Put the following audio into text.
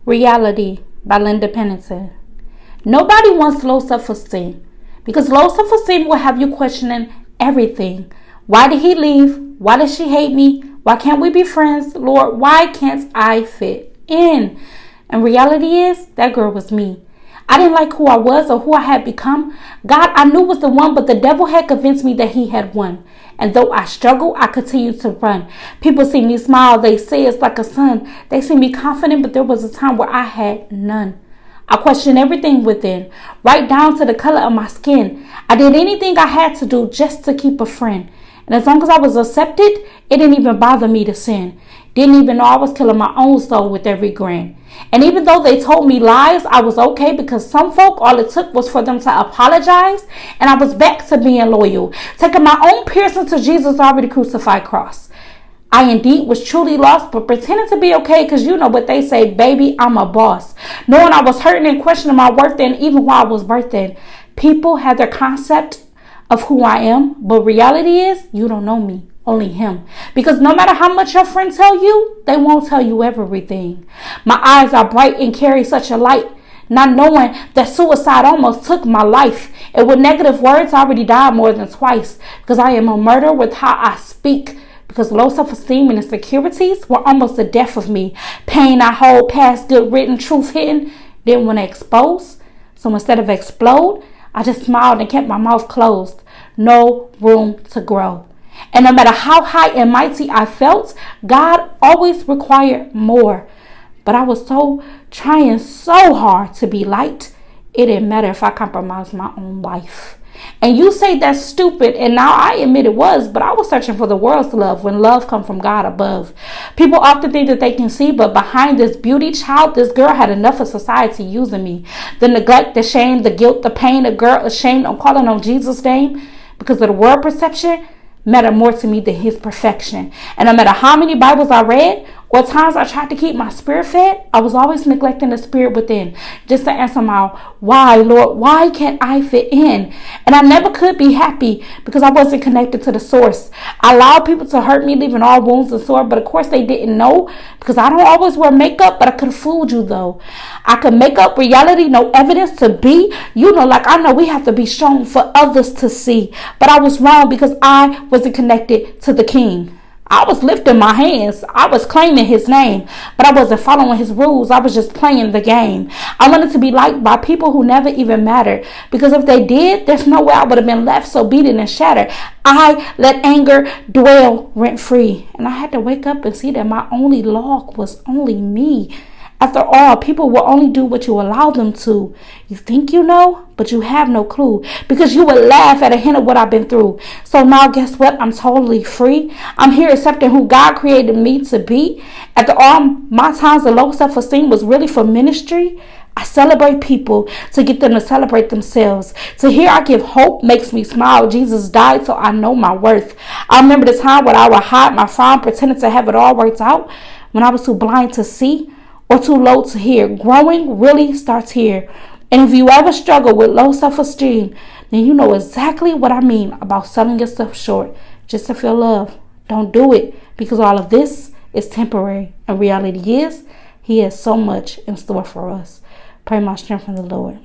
Reality by Linda Pennington. Nobody wants low self-esteem because low self-esteem will have you questioning everything. Why did he leave? Why does she hate me? Why can't we be friends? Lord, why can't I fit in? And reality is, that girl was me. I didn't like who I was or who I had become. God, I knew was the one, but the devil had convinced me that he had won. And though I struggled, I continued to run. People see me smile. They say it's like a sun. They see me confident, but there was a time where I had none. I questioned everything within, right down to the color of my skin. I did anything I had to do just to keep a friend. And as long as I was accepted, it didn't even bother me to sin. Didn't even know I was killing my own soul with every grin. And even though they told me lies, I was okay because some folk, all it took was for them to apologize. And I was back to being loyal, taking my own piercing to Jesus' already crucified cross. I indeed was truly lost, but pretending to be okay because you know what they say, baby, I'm a boss. Knowing I was hurting and questioning my worth, and even while I was birthing, people had their concept of who I am, but reality is you don't know me, only him. Because no matter how much your friends tell you, they won't tell you everything. My eyes are bright and carry such a light, not knowing that suicide almost took my life. And with negative words, I already died more than twice because I am a murderer with how I speak. Because low self-esteem and insecurities were almost the death of me. Pain I hold past, good written, truth hidden, didn't want to expose. So instead of explode, I just smiled and kept my mouth closed. No room to grow. And no matter how high and mighty I felt, God always required more. But I was trying so hard to be light, it didn't matter if I compromised my own life. And you say that's stupid, and now I admit it was, but I was searching for the world's love when love comes from God above. People often think that they can see, but behind this beauty child, this girl had enough of society using me. The neglect, the shame, the guilt, the pain, a girl ashamed of calling on Jesus' name because of the world perception mattered more to me than his perfection. And no matter how many Bibles I read or times I tried to keep my spirit fed, I was always neglecting the spirit within just to answer my why, Lord, why can't I fit in? And I never could be happy because I wasn't connected to the source. I allowed people to hurt me, leaving all wounds and sore, but of course they didn't know because I don't always wear makeup, but I could have fooled you though. I could make up reality, no evidence to be. You know, like I know we have to be shown for others to see, but I was wrong because I wasn't connected to the King. I was lifting my hands. I was claiming his name, but I wasn't following his rules. I was just playing the game. I wanted to be liked by people who never even mattered, because if they did, there's no way I would have been left so beaten and shattered. I let anger dwell rent free, and I had to wake up and see that my only log was only me. After all, people will only do what you allow them to. You think you know, but you have no clue because you would laugh at a hint of what I've been through. So now guess what? I'm totally free. I'm here accepting who God created me to be. After all my times of low self-esteem was really for ministry. I celebrate people to get them to celebrate themselves. To hear I give hope makes me smile. Jesus died so I know my worth. I remember the time when I would hide my frown, pretending to have it all worked out when I was too blind to see or too low to hear. Growing really starts here. And if you ever struggle with low self-esteem, then you know exactly what I mean about selling yourself short just to feel love. Don't do it, because all of this is temporary. And reality is, he has so much in store for us. Pray my strength in the Lord.